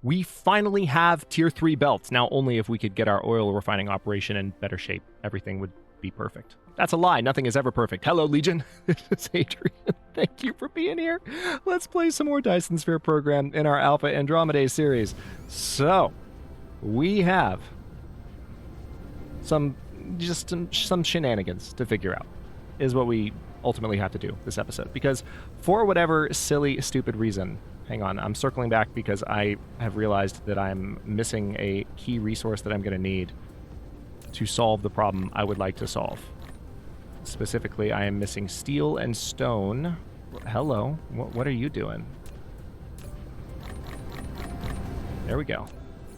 We finally have tier 3 belts. Now, only if we could get our oil refining operation in better shape, everything would be perfect. That's a lie. Nothing is ever perfect. Hello, Legion. This is Hadrian. Thank you for being here. Let's play some more Dyson Sphere Program in our Alpha Andromedae series. So, we have some shenanigans to figure out, is what we ultimately have to do this episode. Because for whatever silly, stupid reason, hang on, I'm circling back because I have realized that I'm missing a key resource that I'm going to need to solve the problem I would like to solve. Specifically, I am missing steel and stone. Hello, what are you doing? There we go.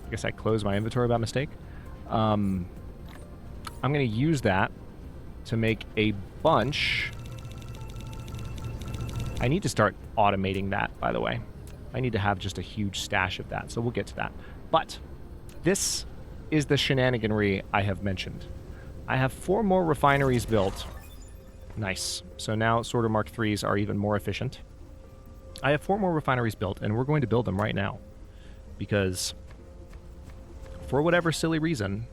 I guess I closed my inventory by mistake. I'm going to use that to make a bunch. I need to start automating that, by the way. I need to have just a huge stash of that, so we'll get to that. But this is the shenaniganry I have mentioned. I have 4 more refineries built. Nice. So now sorter Mark IIIs are even more efficient. I have 4 more refineries built, and we're going to build them right now. Because for whatever silly reason,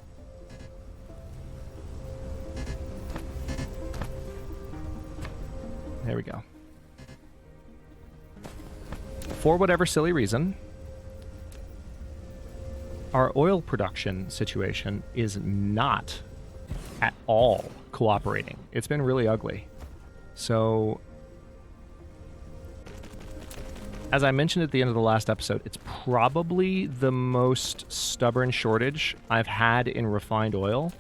there we go. For whatever silly reason, our oil production situation is not at all cooperating. It's been really ugly. So, as I mentioned at the end of the last episode, it's probably the most stubborn shortage I've had in refined oil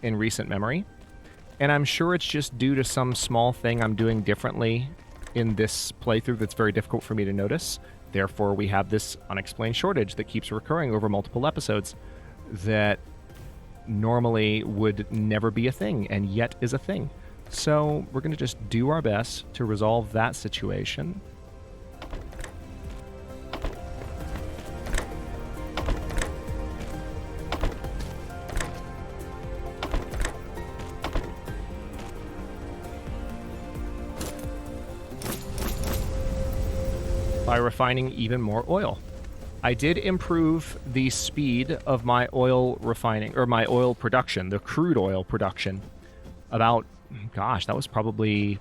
in recent memory. And I'm sure it's just due to some small thing I'm doing differently in this playthrough that's very difficult for me to notice. Therefore, we have this unexplained shortage that keeps recurring over multiple episodes that normally would never be a thing, and yet is a thing. So we're going to just do our best to resolve that situation. By refining even more oil. I did improve the speed of my oil refining, or my oil production, the crude oil production, about, gosh, that was probably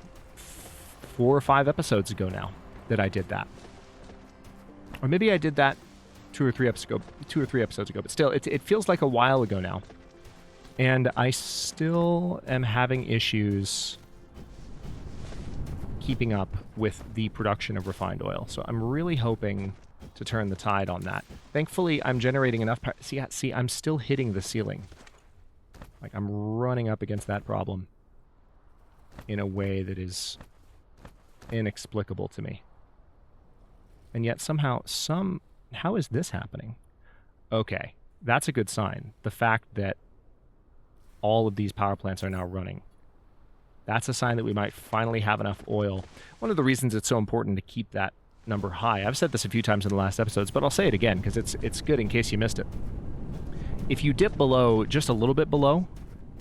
4 or 5 episodes ago now that I did that. Or maybe I did that 2 or 3 episodes ago, but still, it feels like a while ago now. And I still am having issues keeping up with the production of refined oil. So I'm really hoping to turn the tide on that. Thankfully, I'm generating enough power. See, I'm still hitting the ceiling. Like, I'm running up against that problem in a way that is inexplicable to me. And yet somehow, how is this happening? Okay, that's a good sign. The fact that all of these power plants are now running. That's a sign that we might finally have enough oil. One of the reasons it's so important to keep that number high, I've said this a few times in the last episodes, but I'll say it again because it's good in case you missed it. If you dip below, just a little bit below,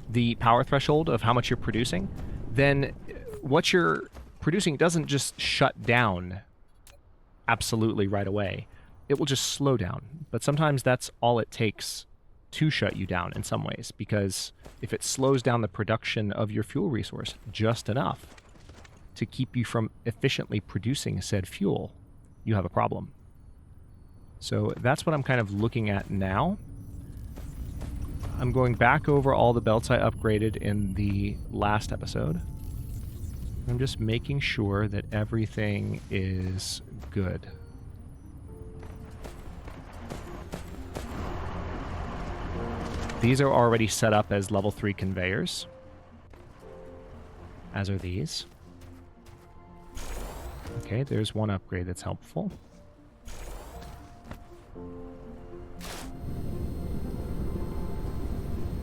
the power threshold of how much you're producing, then what you're producing doesn't just shut down absolutely right away. It will just slow down. But sometimes that's all it takes to shut you down in some ways, because if it slows down the production of your fuel resource just enough to keep you from efficiently producing said fuel, you have a problem. So that's what I'm kind of looking at now. I'm going back over all the belts I upgraded in the last episode. I'm just making sure that everything is good. These are already set up as level 3 conveyors, as are these. Okay, there's one upgrade that's helpful.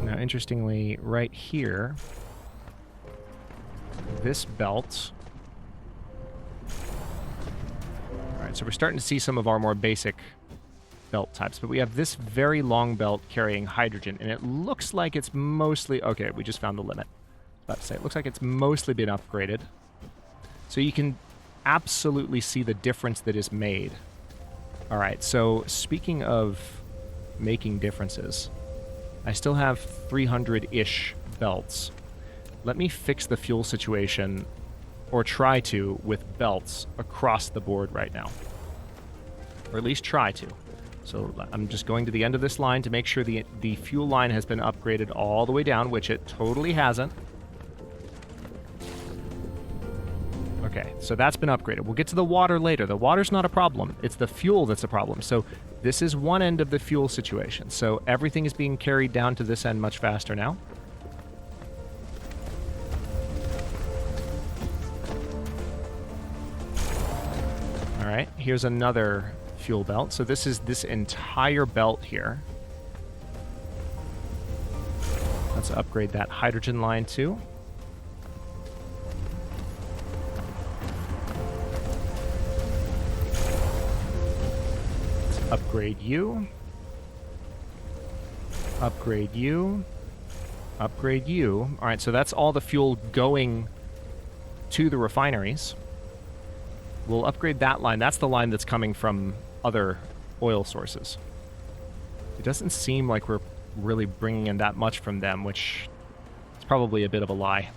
Now, interestingly, right here, this belt... Alright, so we're starting to see some of our more basic belt types, but we have this very long belt carrying hydrogen, and it looks like it's mostly... Okay, we just found the limit. I was about to say, it looks like it's mostly been upgraded. So you can absolutely see the difference that is made All right, so speaking of making differences, I still have 300-ish belts. Let me fix the fuel situation, or try to, with belts across the board right now. Or at least try to. So I'm just going to the end of this line to make sure the fuel line has been upgraded all the way down, which it totally hasn't. Okay, so that's been upgraded. We'll get to the water later. The water's not a problem. It's the fuel that's a problem. So this is one end of the fuel situation. So everything is being carried down to this end much faster now. All right, here's another fuel belt. So this is this entire belt here. Let's upgrade that hydrogen line too. Let's upgrade you. Upgrade you. Upgrade you. All right, so that's all the fuel going to the refineries. We'll upgrade that line. That's the line that's coming from other oil sources. It doesn't seem like we're really bringing in that much from them, which is probably a bit of a lie.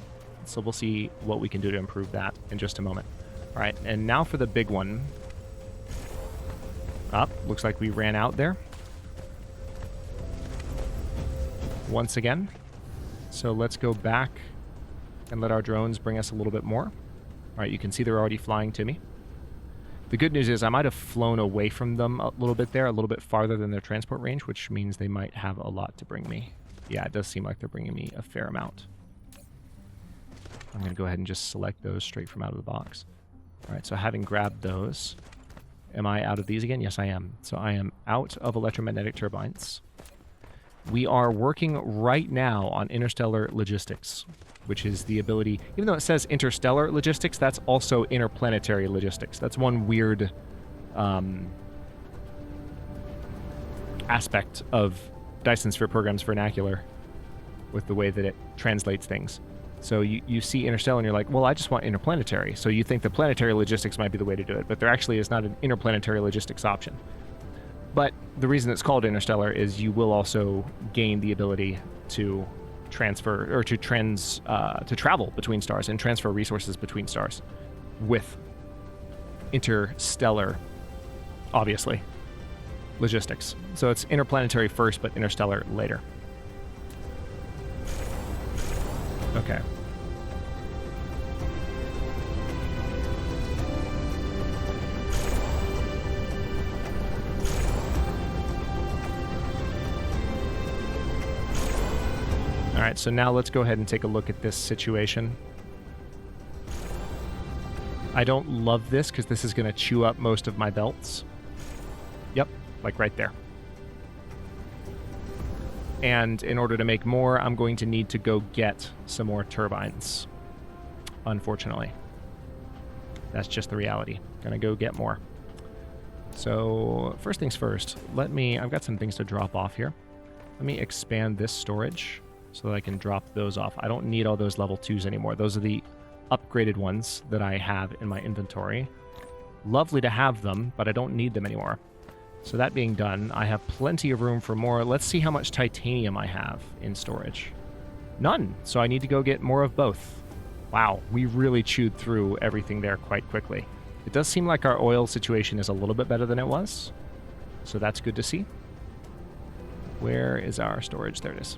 So we'll see what we can do to improve that in just a moment. All right, and now for the big one. Looks like we ran out there. Once again. So let's go back and let our drones bring us a little bit more. All right, you can see they're already flying to me. The good news is I might have flown away from them a little bit there, a little bit farther than their transport range, which means they might have a lot to bring me. Yeah, it does seem like they're bringing me a fair amount. I'm going to go ahead and just select those straight from out of the box. All right, so having grabbed those, am I out of these again? Yes, I am. So I am out of electromagnetic turbines. We are working right now on interstellar logistics, which is the ability, even though it says interstellar logistics, that's also interplanetary logistics. That's one weird aspect of Dyson Sphere Program's vernacular with the way that it translates things. So you see interstellar and you're like, well, I just want interplanetary. So you think the planetary logistics might be the way to do it, but there actually is not an interplanetary logistics option. But the reason it's called interstellar is you will also gain the ability to transfer or to travel between stars and transfer resources between stars with interstellar, obviously, logistics. So it's interplanetary first, but interstellar later. Okay. All right, so now let's go ahead and take a look at this situation. I don't love this because this is going to chew up most of my belts. Yep, like right there. And in order to make more, I'm going to need to go get some more turbines, unfortunately. That's just the reality. Gonna go get more. So first things first, I've got some things to drop off here. Let me expand this storage so that I can drop those off. I don't need all those level 2s anymore. Those are the upgraded ones that I have in my inventory. Lovely to have them, but I don't need them anymore. So that being done, I have plenty of room for more. Let's see how much titanium I have in storage. None. So I need to go get more of both. Wow, we really chewed through everything there quite quickly. It does seem like our oil situation is a little bit better than it was. So that's good to see. Where is our storage? There it is.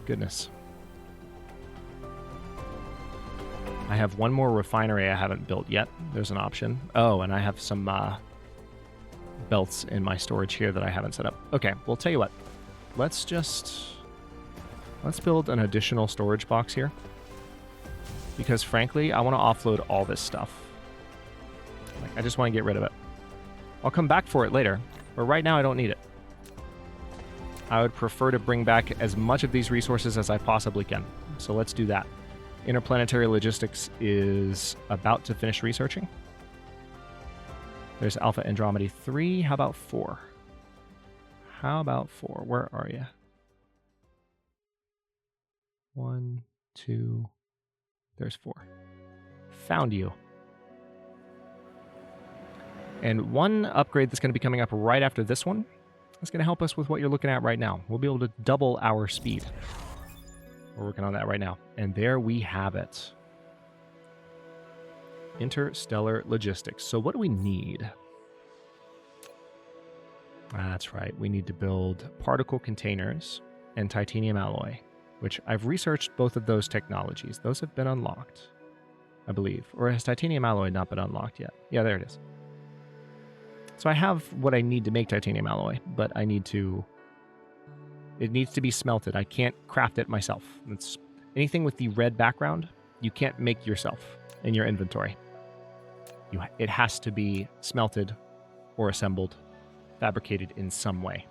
Goodness. I have one more refinery I haven't built yet. There's an option. Oh, and I have some belts in my storage here that I haven't set up. Okay, well, tell you what. Let's build an additional storage box here. Because frankly, I want to offload all this stuff. I just want to get rid of it. I'll come back for it later, but right now I don't need it. I would prefer to bring back as much of these resources as I possibly can. So let's do that. Interplanetary logistics is about to finish researching. There's Alpha Andromedae 3. How about 4? How about 4? Where are you? 1, 2. There's 4. found you. And one upgrade that's going to be coming up right after this one is going to help us with what you're looking at right now. We'll be able to double our speed. We're working on that right now. And there we have it. Interstellar logistics. So what do we need? That's right. We need to build particle containers and titanium alloy, which I've researched both of those technologies. Those have been unlocked, I believe. Or has titanium alloy not been unlocked yet? Yeah, there it is. So I have what I need to make titanium alloy, but I need to... It needs to be smelted. I can't craft it myself. It's anything with the red background, you can't make yourself in your inventory. It has to be smelted or assembled, fabricated in some way.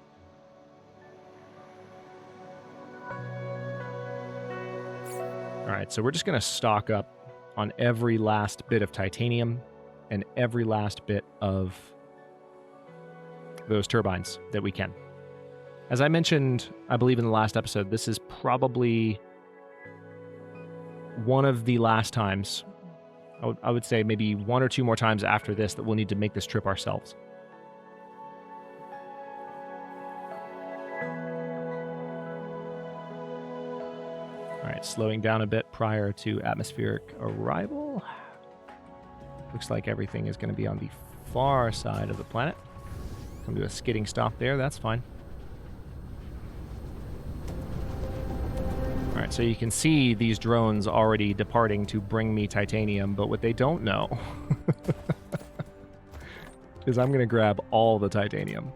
All right, so we're just going to stock up on every last bit of titanium and every last bit of those turbines that we can. As I mentioned, I believe in the last episode, this is probably one of the last times, I would say maybe one or two more times after this, that we'll need to make this trip ourselves. All right, slowing down a bit prior to atmospheric arrival. Looks like everything is going to be on the far side of the planet. Come to a skidding stop there, that's fine. All right, so you can see these drones already departing to bring me titanium, but what they don't know is I'm going to grab all the titanium.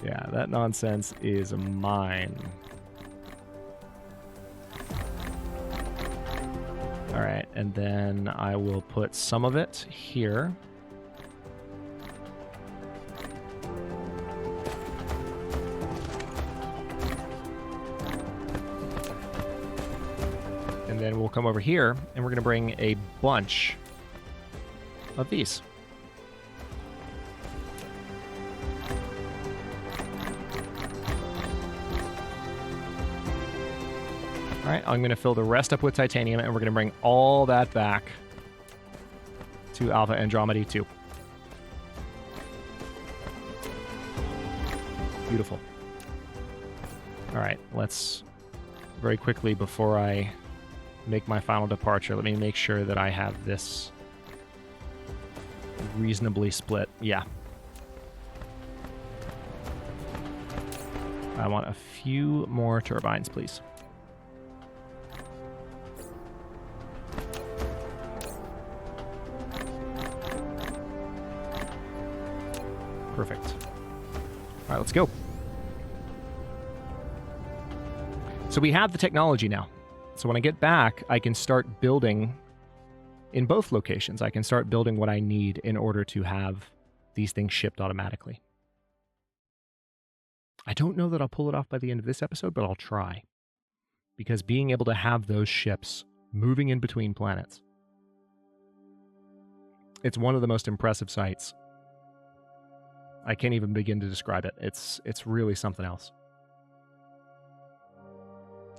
Yeah, that nonsense is mine. All right, and then I will put some of it here. And then we'll come over here, and we're going to bring a bunch of these. All right, I'm going to fill the rest up with titanium, and we're going to bring all that back to Alpha Andromedae 2. Beautiful. All right, let's very quickly, before I make my final departure, let me make sure that I have this reasonably split. Yeah. I want a few more turbines, please. Perfect. All right, let's go. So we have the technology now. So when I get back, I can start building in both locations. I can start building what I need in order to have these things shipped automatically. I don't know that I'll pull it off by the end of this episode, but I'll try. Because being able to have those ships moving in between planets, it's one of the most impressive sights. I can't even begin to describe it. It's really something else.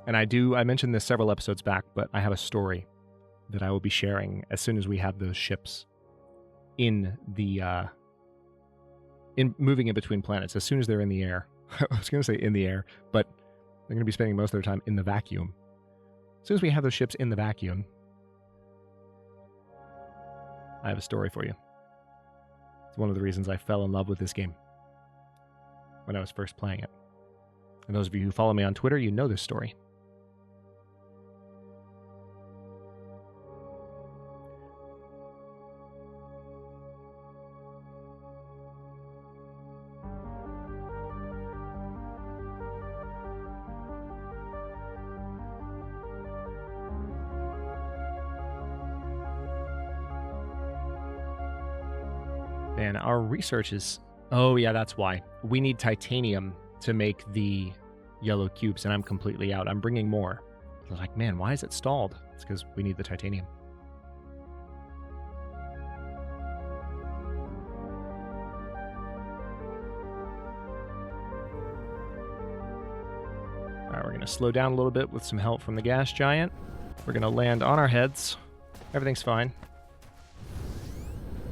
And I mentioned this several episodes back, but I have a story that I will be sharing as soon as we have those ships in moving in between planets, as soon as they're in the air. I was going to say in the air, but they're going to be spending most of their time in the vacuum. As soon as we have those ships in the vacuum, I have a story for you. It's one of the reasons I fell in love with this game when I was first playing it. And those of you who follow me on Twitter, you know this story. And our research is... Oh, yeah, that's why. We need titanium to make the yellow cubes, and I'm completely out. I'm bringing more. I was like, man, why is it stalled? It's because we need the titanium. All right, we're going to slow down a little bit with some help from the gas giant. We're going to land on our heads. Everything's fine.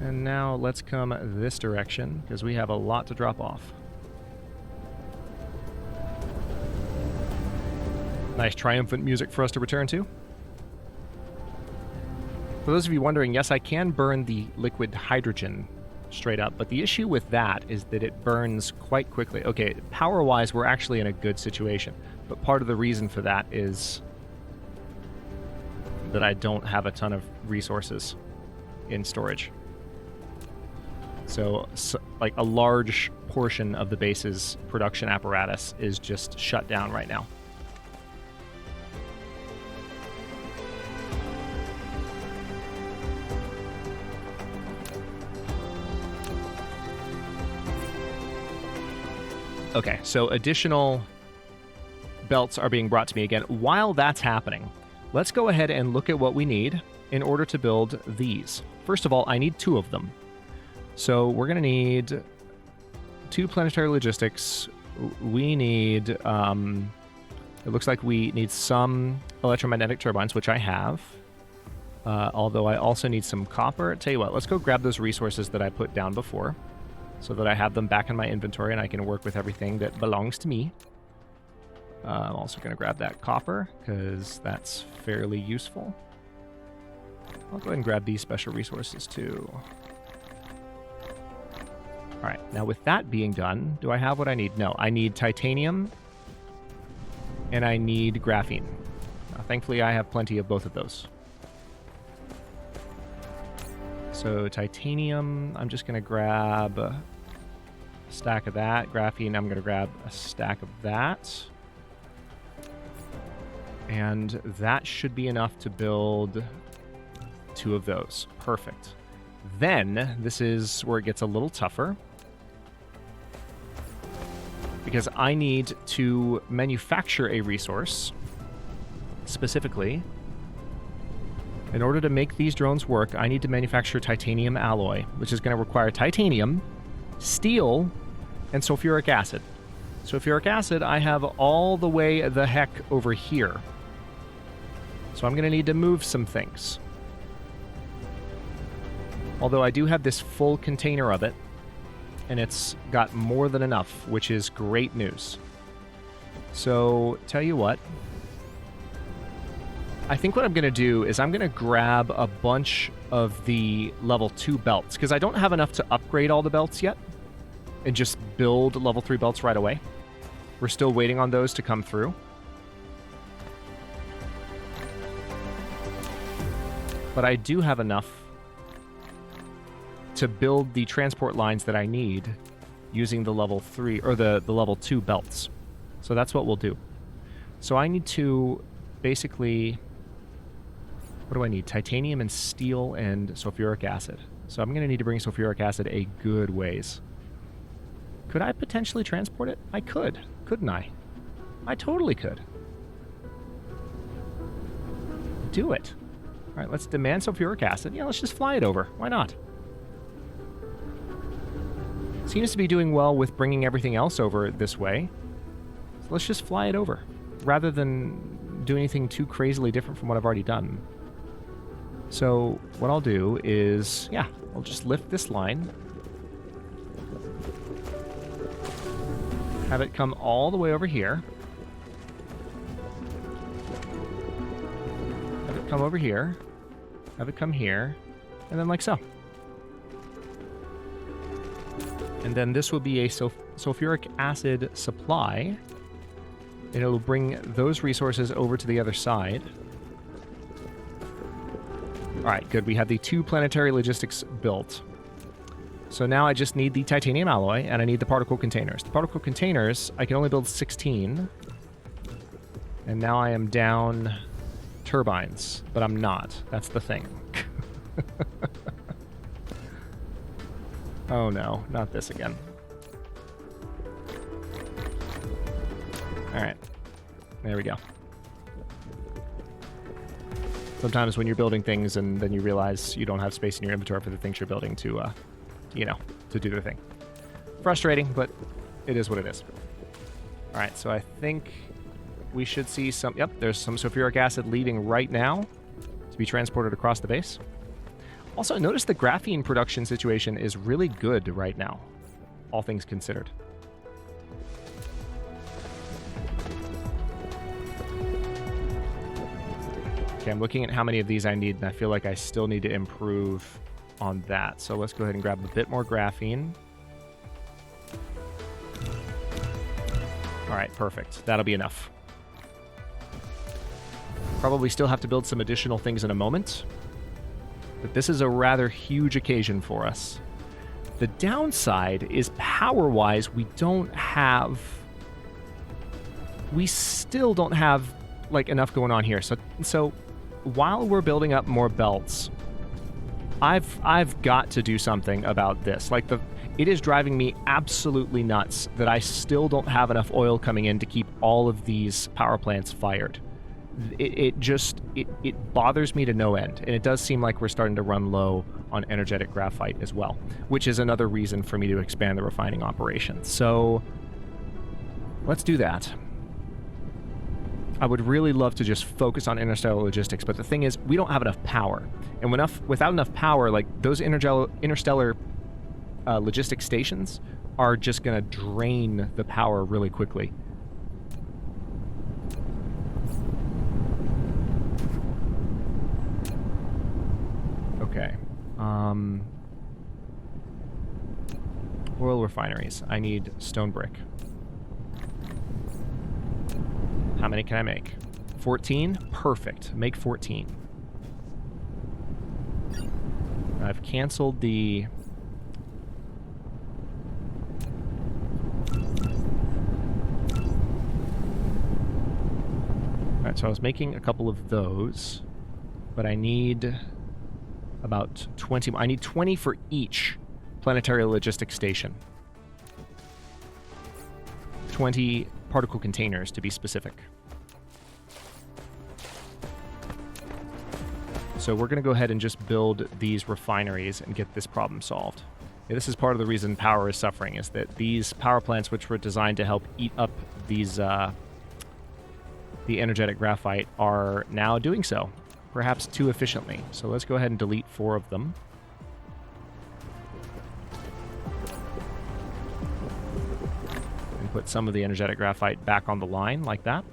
And now let's come this direction, because we have a lot to drop off. Nice triumphant music for us to return to. For those of you wondering, yes, I can burn the liquid hydrogen straight up, but the issue with that is that it burns quite quickly. Okay, power-wise, we're actually in a good situation, but part of the reason for that is that I don't have a ton of resources in storage. So like a large portion of the base's production apparatus is just shut down right now. Okay, so additional belts are being brought to me again. While that's happening, let's go ahead and look at what we need in order to build these. First of all, I need 2 of them. So we're going to need 2 planetary logistics. We need, it looks like we need some electromagnetic turbines, which I have. Although I also need some copper. Tell you what, let's go grab those resources that I put down before, so that I have them back in my inventory and I can work with everything that belongs to me. I'm also going to grab that copper, because that's fairly useful. I'll go ahead and grab these special resources too. Alright, now with that being done, do I have what I need? No, I need titanium and I need graphene. Thankfully, I have plenty of both of those. So titanium, I'm just going to grab a stack of that. Graphene, I'm going to grab a stack of that. And that should be enough to build 2 of those. Perfect. Then, this is where it gets a little tougher, because I need to manufacture a resource, specifically. In order to make these drones work, I need to manufacture titanium alloy, which is going to require titanium, steel, and sulfuric acid. Sulfuric acid, I have all the way the heck over here. So I'm going to need to move some things. Although I do have this full container of it, and it's got more than enough, which is great news. So, tell you what, I think what I'm going to do is I'm going to grab a bunch of the level 2 belts, because I don't have enough to upgrade all the belts yet, and just build level 3 belts right away. We're still waiting on those to come through. But I do have enough to build the transport lines that I need using the level 3 or the level 2 belts. So that's what we'll do. So I need to basically, what do I need? Titanium and steel and sulfuric acid. So I'm going to need to bring sulfuric acid a good ways. Could I potentially transport it? I could, couldn't I? I totally could. Do it. All right, let's demand sulfuric acid. Yeah, let's just fly it over. Why not? Seems to be doing well with bringing everything else over this way. So let's just fly it over, rather than do anything too crazily different from what I've already done. So what I'll do is, yeah, I'll just lift this line. Have it come all the way over here. Have it come over here. Have it come here. And then like so. And then this will be a sulfuric acid supply. And it'll bring those resources over to the other side. Alright, good. We have the 2 planetary logistics built. So now I just need the titanium alloy, and I need the particle containers. The particle containers, I can only build 16. And now I am down turbines, but I'm not. That's the thing. Oh no, not this again. Alright. There we go. Sometimes when you're building things and then you realize you don't have space in your inventory for the things you're building to, to do their thing. Frustrating, but it is what it is. Alright, so I think we should see some... Yep, there's some sulfuric acid leaving right now. It's be transported across the base. Also, notice the graphene production situation is really good right now, all things considered. Okay, I'm looking at how many of these I need, and I feel like I still need to improve on that. So let's go ahead and grab a bit more graphene. All right, perfect. That'll be enough. Probably still have to build some additional things in a moment, but this is a rather huge occasion for us. The downside is power-wise, we still don't have like enough going on here. So while we're building up more belts, I've got to do something about this. Like it is driving me absolutely nuts that I still don't have enough oil coming in to keep all of these power plants fired. It bothers me to no end, and it does seem like we're starting to run low on energetic graphite as well, which is another reason for me to expand the refining operation. So let's do that. I would really love to just focus on interstellar logistics, but the thing is, we don't have enough power, and without enough power, like those interstellar logistics stations are just going to drain the power really quickly. Okay. Oil refineries. I need stone brick. How many can I make? 14? Perfect. Make 14. I've canceled the... Alright, so I was making a couple of those, but I need about 20. I need 20 for each planetary logistics station. 20 particle containers, to be specific. So we're going to go ahead and just build these refineries and get this problem solved. Yeah, this is part of the reason power is suffering, is that these power plants, which were designed to help eat up these the energetic graphite, are now doing so, perhaps too efficiently. So let's go ahead and delete 4 of them. And put some of the energetic graphite back on the line, like that.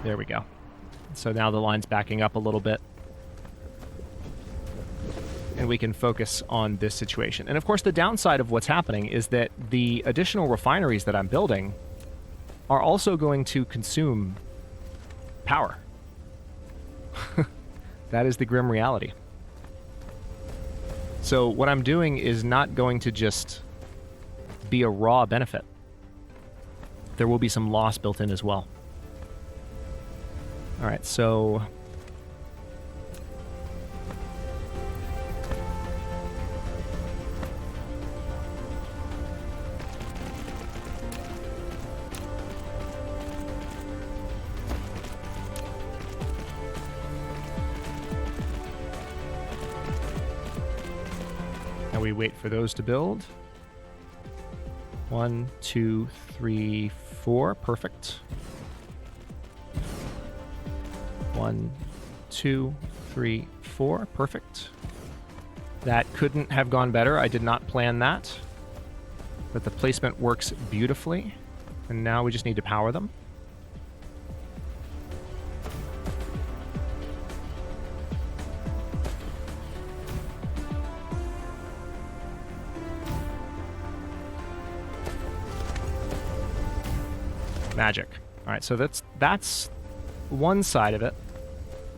There we go. So now the line's backing up a little bit. And we can focus on this situation. And of course, the downside of what's happening is that the additional refineries that I'm building are also going to consume power. That is the grim reality. So what I'm doing is not going to just be a raw benefit. There will be some loss built in as well. All right, so... we wait for those to build. 1, 2, 3, 4. Perfect. 1, 2, 3, 4. Perfect. That couldn't have gone better. I did not plan that. But the placement works beautifully. And now we just need to power them. Magic. All right, so that's one side of it,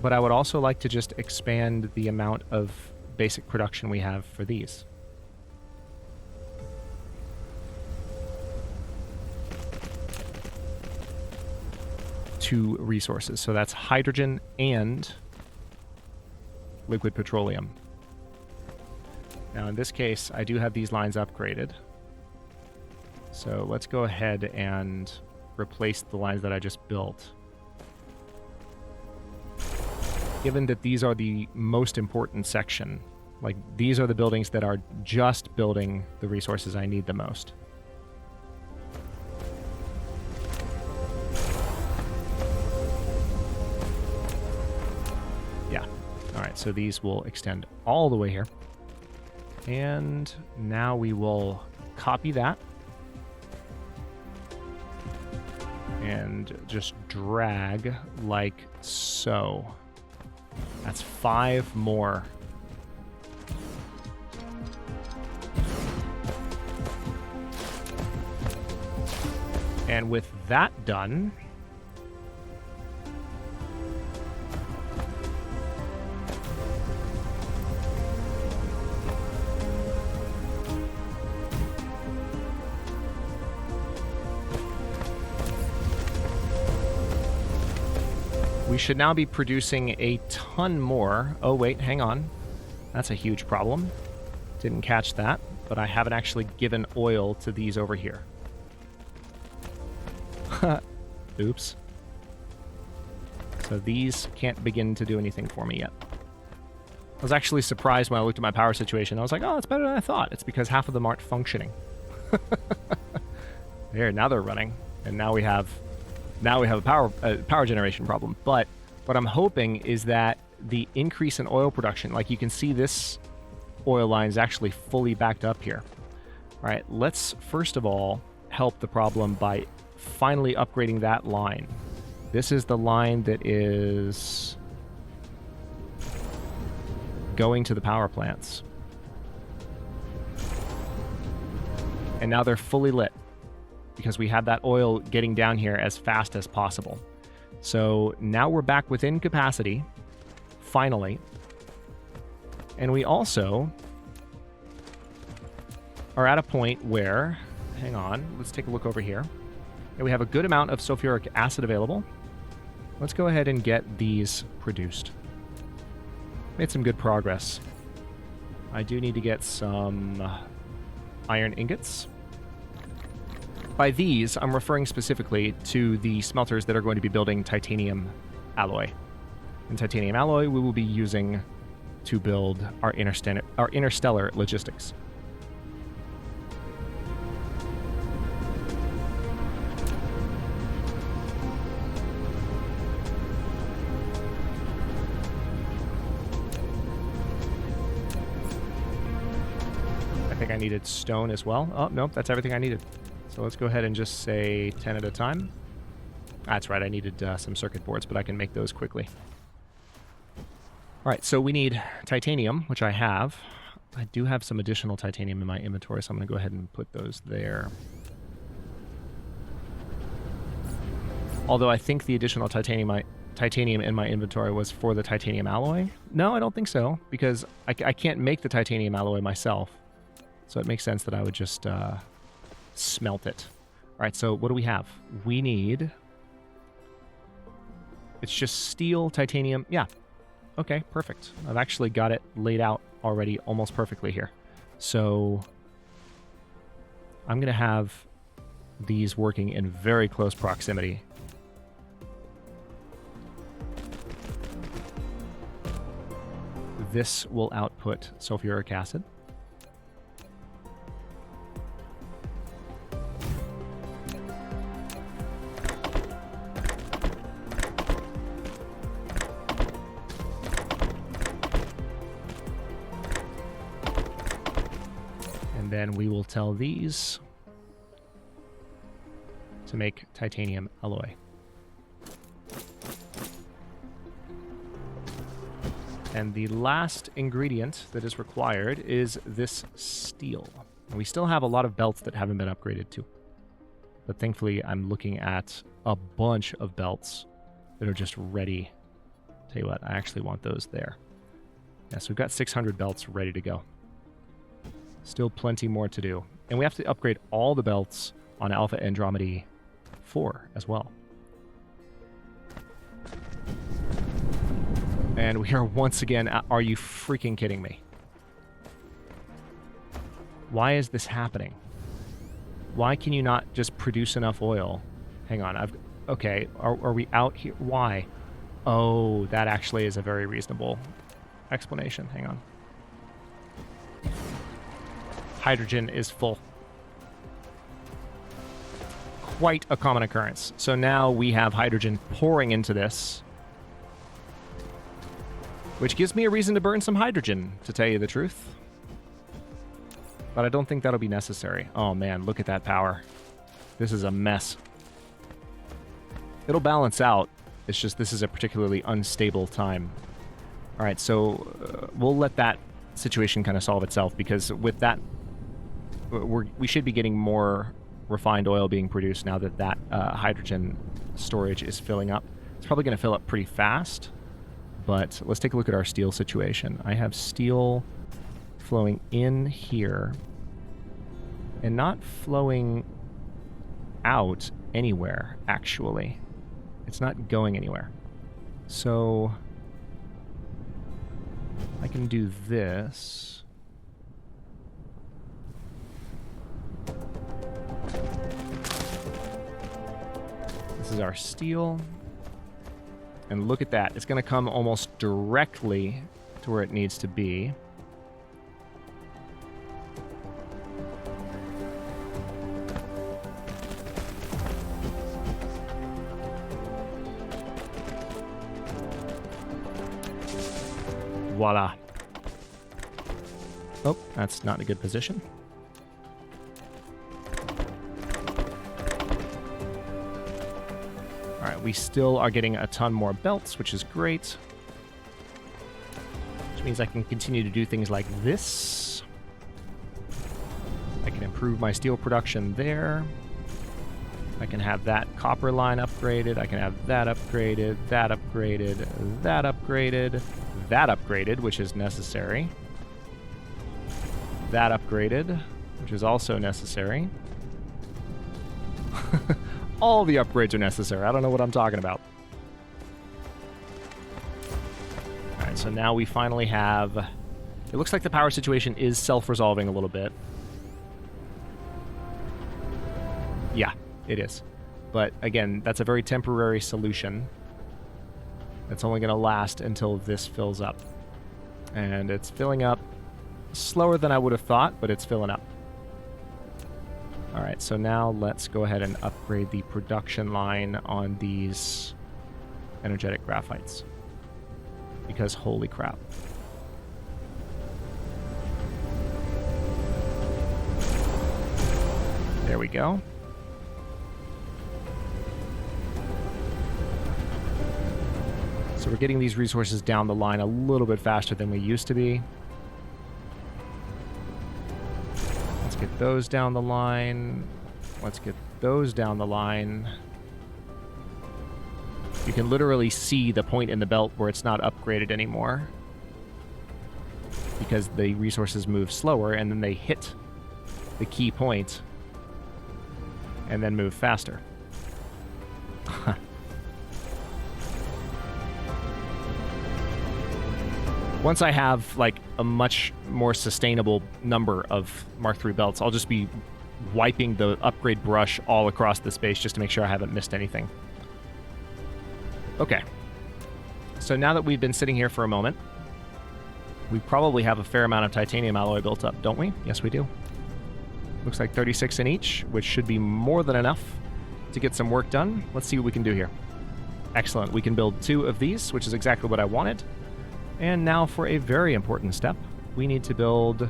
but I would also like to just expand the amount of basic production we have for these. Two resources, so that's hydrogen and liquid petroleum. Now in this case, I do have these lines upgraded. So let's go ahead and replace the lines that I just built. Given that these are the most important section, like these are the buildings that are just building the resources I need the most. right, so these will extend all the way here. And now we will copy that. And just drag like so. That's 5 more. And with that done, we should now be producing a ton more. Oh, wait, hang on. That's a huge problem. Didn't catch that, but I haven't actually given oil to these over here. Oops. So these can't begin to do anything for me yet. I was actually surprised when I looked at my power situation. I was like, oh, that's better than I thought. It's because half of them aren't functioning. There, now they're running. And now we have a power generation problem. But what I'm hoping is that the increase in oil production, like you can see this oil line is actually fully backed up here. All right, let's first of all help the problem by finally upgrading that line. This is the line that is going to the power plants. And now they're fully lit because we have that oil getting down here as fast as possible. So now we're back within capacity, finally. And we also are at a point where, hang on, let's take a look over here. And we have a good amount of sulfuric acid available. Let's go ahead and get these produced. Made some good progress. I do need to get some iron ingots. By these, I'm referring specifically to the smelters that are going to be building titanium alloy. And titanium alloy we will be using to build our interstellar logistics. I needed stone as well. Oh, nope, that's everything I needed. So let's go ahead and just say 10 at a time. That's right, I needed some circuit boards, but I can make those quickly. All right, so we need titanium, which I have. I do have some additional titanium in my inventory, so I'm going to go ahead and put those there. Although I think the additional titanium in my inventory was for the titanium alloy. No, I don't think so, because I can't make the titanium alloy myself. So it makes sense that I would just smelt it. All right, so what do we have? We need... It's just steel, titanium. Yeah. Okay, perfect. I've actually got it laid out already almost perfectly here. So I'm going to have these working in very close proximity. This will output sulfuric acid. Then we will tell these to make titanium alloy. And the last ingredient that is required is this steel. And we still have a lot of belts that haven't been upgraded to. But thankfully, I'm looking at a bunch of belts that are just ready. Tell you what, I actually want those there. Yeah, so we've got 600 belts ready to go. Still plenty more to do. And we have to upgrade all the belts on Alpha Andromedae 4 as well. And we are once again... Are you freaking kidding me? Why is this happening? Why can you not just produce enough oil? Hang on. Okay, are we out here? Why? Oh, that actually is a very reasonable explanation. Hang on. Hydrogen is full. Quite a common occurrence. So now we have hydrogen pouring into this, Which gives me a reason to burn some hydrogen, to tell you the truth. But I don't think that'll be necessary. Oh man, look at that power. This is a mess. It'll balance out. It's just this is a particularly unstable time. All right, so we'll let that situation kind of solve itself, because with that, we should be getting more refined oil being produced now that that hydrogen storage is filling up. It's probably going to fill up pretty fast, but let's take a look at our steel situation. I have steel flowing in here and not flowing out anywhere, actually. It's not going anywhere. So I can do this. This is our steel. And look at that. It's going to come almost directly to where it needs to be. Voila. Oh, that's not in a good position. All right, we still are getting a ton more belts, which is great. Which means I can continue to do things like this. I can improve my steel production there. I can have that copper line upgraded. I can have that upgraded, that upgraded, that upgraded, that upgraded, which is necessary. That upgraded, which is also necessary. All the upgrades are necessary. I don't know what I'm talking about. All right, so now we finally have... It looks like the power situation is self-resolving a little bit. Yeah, it is. But again, that's a very temporary solution. It's only going to last until this fills up. And it's filling up slower than I would have thought, but it's filling up. All right, so now let's go ahead and upgrade the production line on these energetic graphites. Because holy crap. There we go. So we're getting these resources down the line a little bit faster than we used to be. Let's get those down the line. Let's get those down the line. You can literally see the point in the belt where it's not upgraded anymore, because the resources move slower and then they hit the key point and then move faster. Once I have, like, a much more sustainable number of Mark III belts, I'll just be wiping the upgrade brush all across the space just to make sure I haven't missed anything. Okay. So now that we've been sitting here for a moment, we probably have a fair amount of titanium alloy built up, don't we? Yes, we do. Looks like 36 in each, which should be more than enough to get some work done. Let's see what we can do here. Excellent. We can build 2 of these, which is exactly what I wanted. And now for a very important step, we need to build,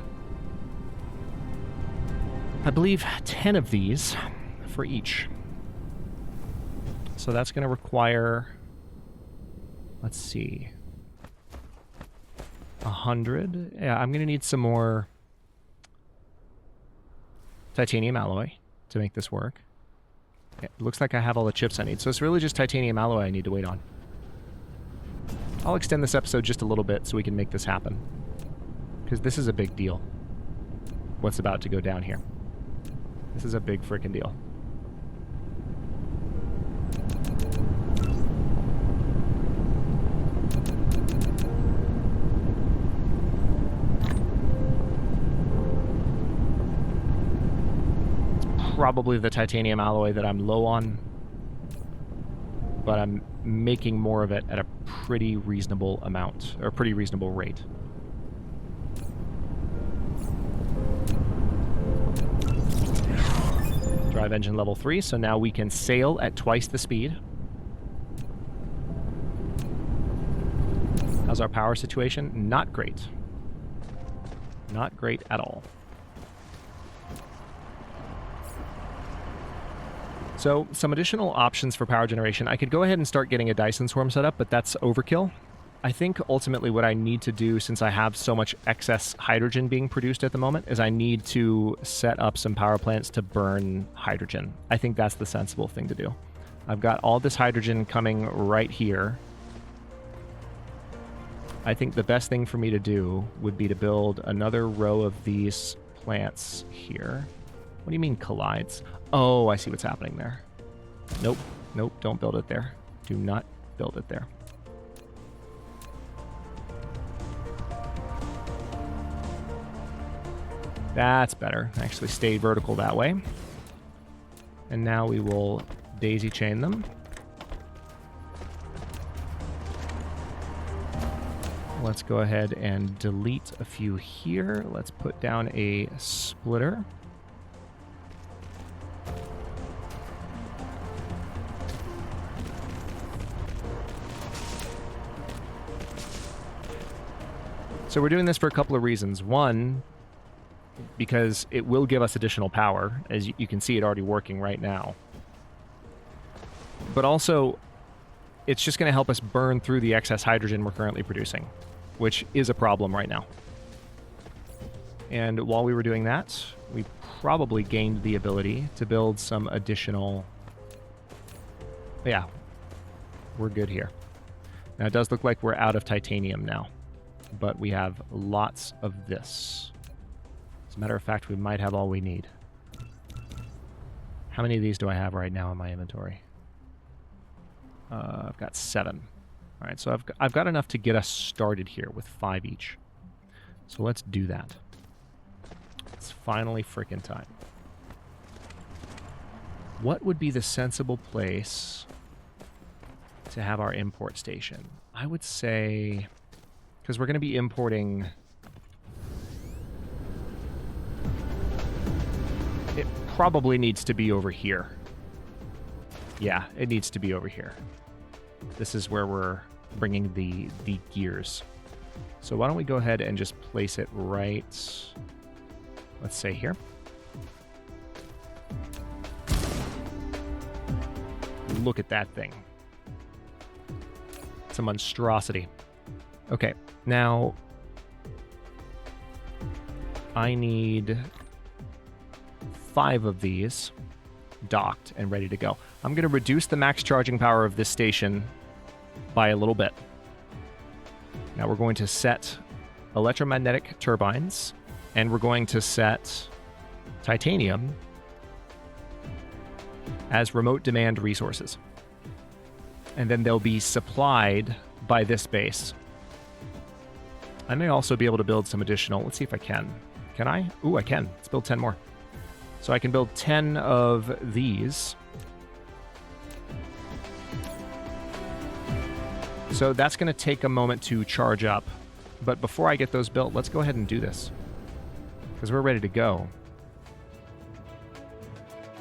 I believe, 10 of these for each. So that's going to require, let's see, 100. Yeah, I'm going to need some more titanium alloy to make this work. It looks like I have all the chips I need. So it's really just titanium alloy I need to wait on. I'll extend this episode just a little bit so we can make this happen, because this is a big deal. What's about to go down here? This is a big freaking deal. It's probably the titanium alloy that I'm low on, but I'm making more of it at a pretty reasonable amount, or pretty reasonable rate. Drive engine level 3, so now we can sail at twice the speed. How's our power situation? Not great. Not great at all. So, some additional options for power generation. I could go ahead and start getting a Dyson swarm set up, but that's overkill. I think ultimately what I need to do, since I have so much excess hydrogen being produced at the moment, is I need to set up some power plants to burn hydrogen. I think that's the sensible thing to do. I've got all this hydrogen coming right here. I think the best thing for me to do would be to build another row of these plants here. What do you mean collides? Oh, I see what's happening there. Nope. Nope, don't build it there. Do not build it there. That's better. Actually stay vertical that way. And now we will daisy chain them. Let's go ahead and delete a few here. Let's put down a splitter. So we're doing this for a couple of reasons. One, because it will give us additional power. As you can see, it already working right now. But also, it's just going to help us burn through the excess hydrogen we're currently producing, which is a problem right now. And while we were doing that, we probably gained the ability to build some additional... Yeah, we're good here. Now, it does look like we're out of titanium now, but we have lots of this. As a matter of fact, we might have all we need. How many of these do I have right now in my inventory? I've got 7. All right, so I've got enough to get us started here with 5 each. So let's do that. It's finally frickin' time. What would be the sensible place to have our import station? I would say, because we're going to be importing... It probably needs to be over here. Yeah, it needs to be over here. This is where we're bringing the gears. So why don't we go ahead and just place it right, let's say here. Look at that thing. It's a monstrosity. Okay, now I need 5 of these docked and ready to go. I'm going to reduce the max charging power of this station by a little bit. Now we're going to set electromagnetic turbines, and we're going to set titanium as remote demand resources. And then they'll be supplied by this base. I may also be able to build some additional... Let's see if I can. Can I? Ooh, I can. Let's build 10 more. So I can build 10 of these. So that's going to take a moment to charge up. But before I get those built, let's go ahead and do this. Because we're ready to go.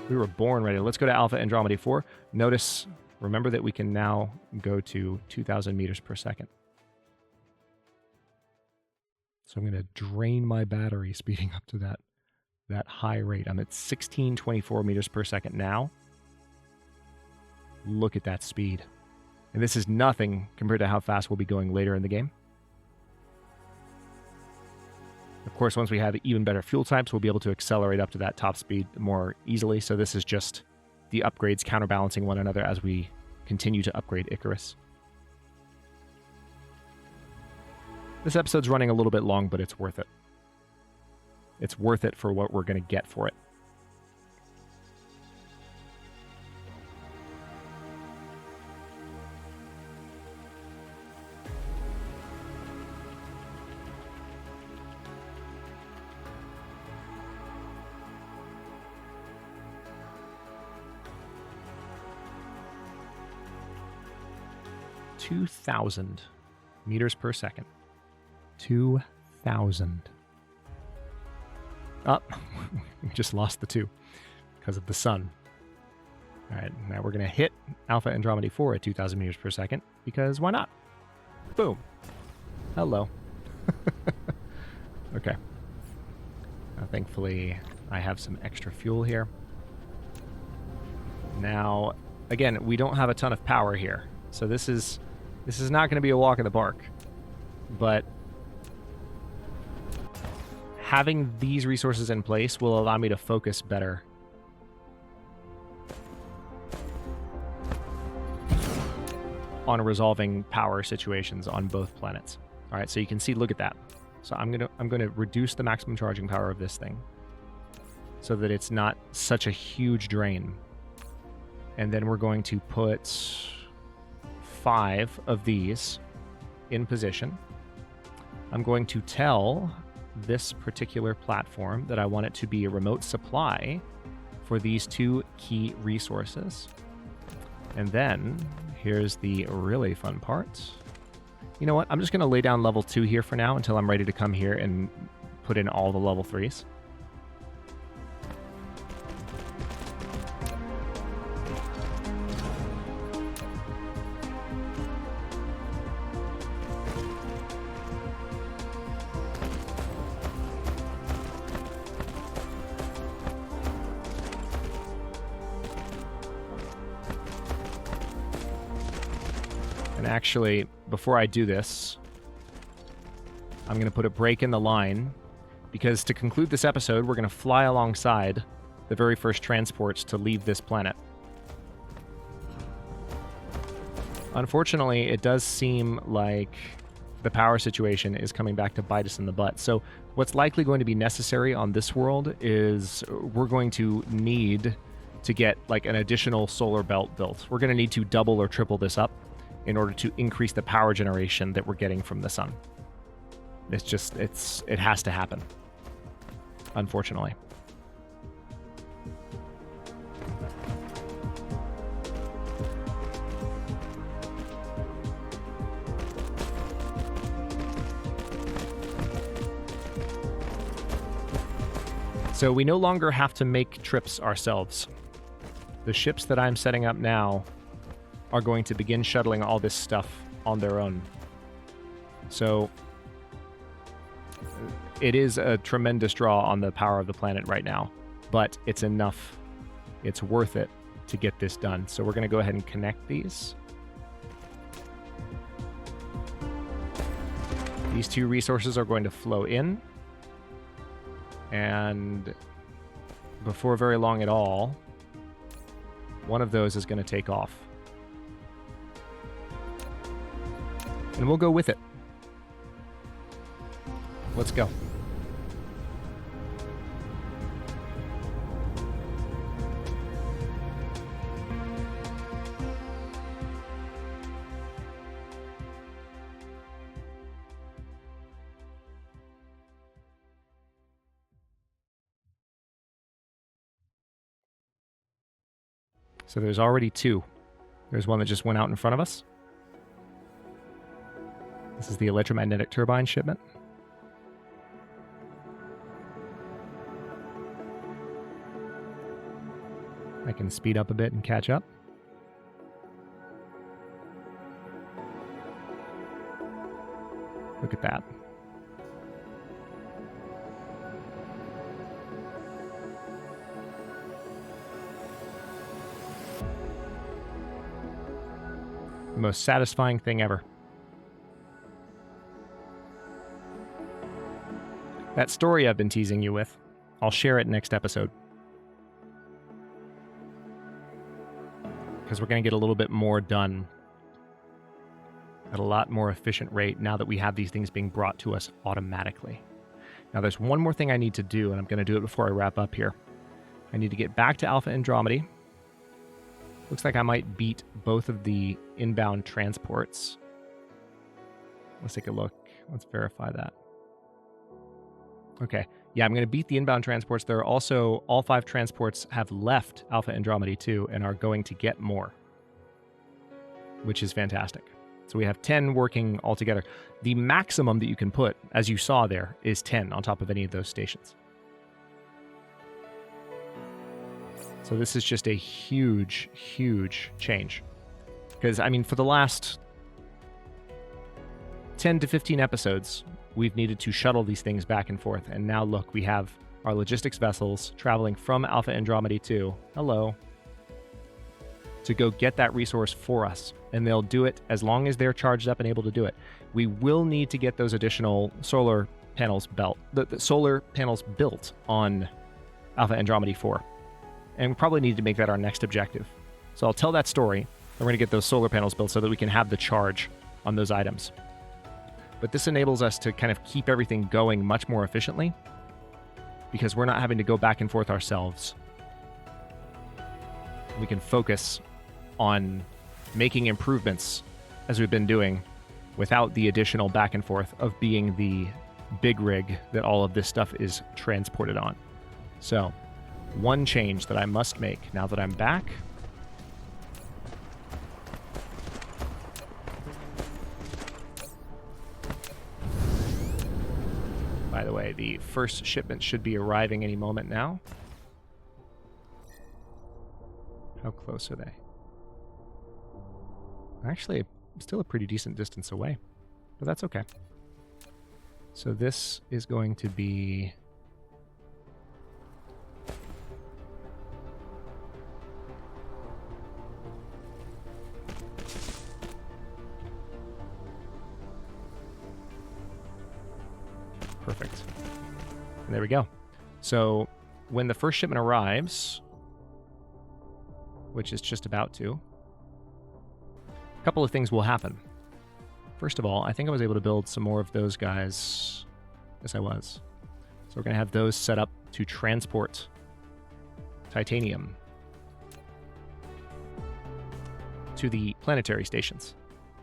We were born ready. Let's go to Alpha Andromedae 4. Notice, remember that we can now go to 2,000 meters per second. So I'm going to drain my battery speeding up to that high rate. I'm at 1624 meters per second now. Look at that speed. And this is nothing compared to how fast we'll be going later in the game. Of course, once we have even better fuel types, we'll be able to accelerate up to that top speed more easily. So this is just the upgrades counterbalancing one another as we continue to upgrade Icarus. This episode's running a little bit long, but it's worth it. It's worth it for what we're going to get for it. $2,000 meters per second. 2,000. Oh, we just lost the 2 because of the sun. All right, now we're going to hit Alpha Andromedae 4 at 2,000 meters per second because why not? Boom. Hello. Okay. Thankfully, I have some extra fuel here. Now, again, we don't have a ton of power here, so this is not going to be a walk in the park. But having these resources in place will allow me to focus better on resolving power situations on both planets. All right, so you can see, look at that. So I'm gonna reduce the maximum charging power of this thing so that it's not such a huge drain. And then we're going to put 5 of these in position. I'm going to tell this particular platform that I want it to be a remote supply for these 2 key resources. And then here's the really fun part. You know what? I'm just going to lay down level 2 here for now until I'm ready to come here and put in all the level 3s. And actually, before I do this, I'm going to put a break in the line, because to conclude this episode, we're going to fly alongside the very first transports to leave this planet. Unfortunately, it does seem like the power situation is coming back to bite us in the butt. So what's likely going to be necessary on this world is we're going to need to get like an additional solar belt built. We're going to need to double or triple this up in order to increase the power generation that we're getting from the sun. It's just, it has to happen, unfortunately. So we no longer have to make trips ourselves. The ships that I'm setting up now are going to begin shuttling all this stuff on their own. So it is a tremendous draw on the power of the planet right now, but it's enough. It's worth it to get this done. So we're going to go ahead and connect these. These 2 resources are going to flow in, and before very long at all, one of those is going to take off. And we'll go with it. Let's go. So there's already 2. There's one that just went out in front of us. This is the electromagnetic turbine shipment. I can speed up a bit and catch up. Look at that. The most satisfying thing ever. That story I've been teasing you with, I'll share it next episode. Because we're going to get a little bit more done at a lot more efficient rate now that we have these things being brought to us automatically. Now there's one more thing I need to do, and I'm going to do it before I wrap up here. I need to get back to Alpha Andromedae. Looks like I might beat both of the inbound transports. Let's take a look. Let's verify that. Okay. Yeah, I'm going to beat the inbound transports. There are also, all 5 transports have left Alpha Andromedae 2 and are going to get more, which is fantastic. So we have 10 working altogether. The maximum that you can put, as you saw there, is 10 on top of any of those stations. So this is just a huge, huge change. Because, I mean, for the last 10 to 15 episodes, we've needed to shuttle these things back and forth. And now look, we have our logistics vessels traveling from Alpha Andromedae 2, hello, to go get that resource for us. And they'll do it as long as they're charged up and able to do it. We will need to get those additional solar panels the solar panels built on Alpha Andromedae 4. And we probably need to make that our next objective. So I'll tell that story, and we're going to get those solar panels built so that we can have the charge on those items. But this enables us to kind of keep everything going much more efficiently because we're not having to go back and forth ourselves. We can focus on making improvements as we've been doing without the additional back and forth of being the big rig that all of this stuff is transported on. So, one change that I must make now that I'm back. By the way, the first shipment should be arriving any moment now. How close are they? Actually, still a pretty decent distance away, but that's okay. So this is going to be... Perfect. And there we go. So when the first shipment arrives, which is just about to, a couple of things will happen. First of all, I think I was able to build some more of those guys. Yes, I was. So we're going to have those set up to transport titanium to the planetary stations.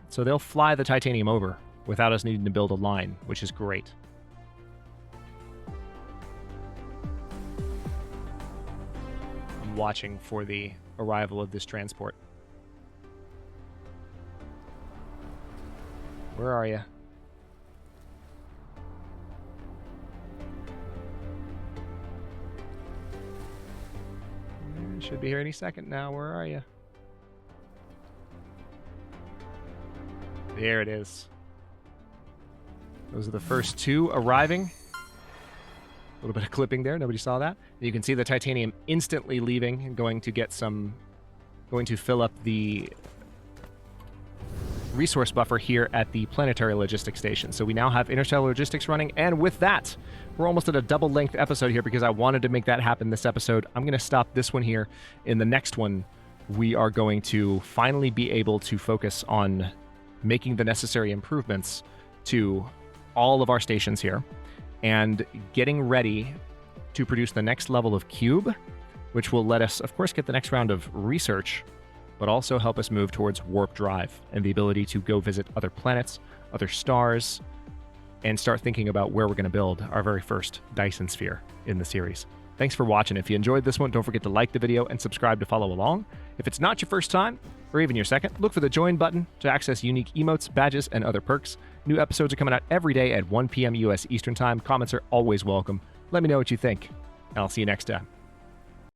So they'll fly the titanium over without us needing to build a line, which is great. I'm watching for the arrival of this transport. Where are you? Should be here any second now. Where are you? There it is. Those are the first two arriving. A little bit of clipping there. Nobody saw that. You can see the titanium instantly leaving and going to fill up the resource buffer here at the planetary logistics station. So we now have interstellar logistics running, and with that, we're almost at a double-length episode here because I wanted to make that happen this episode. I'm going to stop this one here. In the next one, we are going to finally be able to focus on making the necessary improvements to all of our stations here and getting ready to produce the next level of cube, which will let us, of course, get the next round of research, but also help us move towards warp drive and the ability to go visit other planets, other stars, and start thinking about where we're going to build our very first Dyson Sphere in the series. Thanks for watching. If you enjoyed this one, don't forget to like the video and subscribe to follow along. If it's not your first time, or even your second, look for the join button to access unique emotes, badges, and other perks. New episodes are coming out every day at 1 p.m. US Eastern Time. Comments are always welcome. Let me know what you think, and I'll see you next time.